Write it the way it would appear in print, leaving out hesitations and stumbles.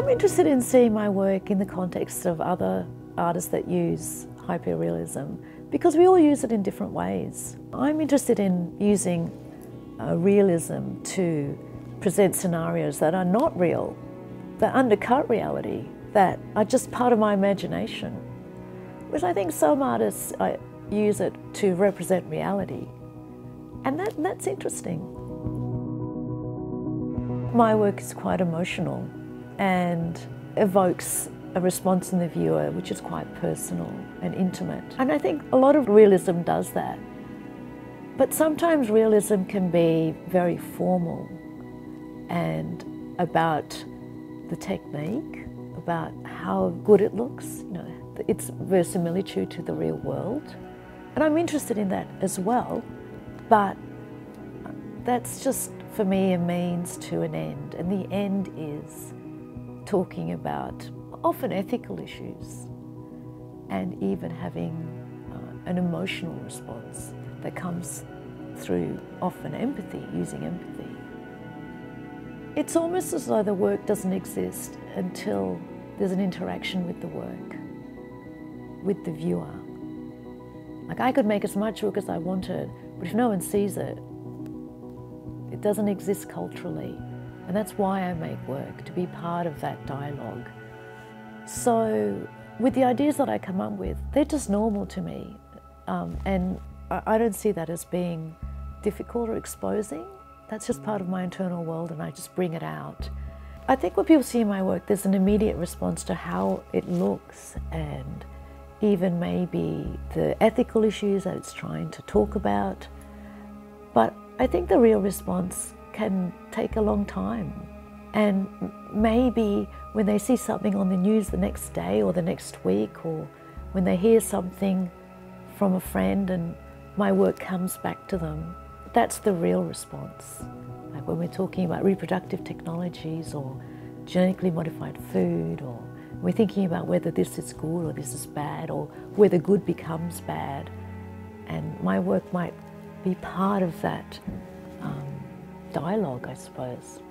I'm interested in seeing my work in the context of other artists that use hyperrealism, because we all use it in different ways. I'm interested in using realism to present scenarios that are not real, that undercut reality, that are just part of my imagination, which I think some artists use it to represent reality. And that's interesting. My work is quite emotional and evokes a response in the viewer which is quite personal and intimate. And I think a lot of realism does that. But sometimes realism can be very formal and about the technique, about how good it looks, its verisimilitude to the real world. And I'm interested in that as well, but that's just, for me, a means to an end. And the end is talking about often ethical issues and even having an emotional response that comes through often empathy, using empathy. It's almost as though the work doesn't exist until there's an interaction with the work, with the viewer. Like, I could make as much work as I wanted, but if no one sees it, it doesn't exist culturally. And that's why I make work, to be part of that dialogue. So with the ideas that I come up with, they're just normal to me. And I don't see that as being difficult or exposing. That's just part of my internal world, and I just bring it out. I think when people see my work, there's an immediate response to how it looks and even maybe the ethical issues that it's trying to talk about. But I think the real response can take a long time. And maybe when they see something on the news the next day or the next week, or when they hear something from a friend and my work comes back to them, that's the real response. Like when we're talking about reproductive technologies or genetically modified food, or we're thinking about whether this is good or this is bad, or whether good becomes bad. And my work might be part of that dialogue, I suppose.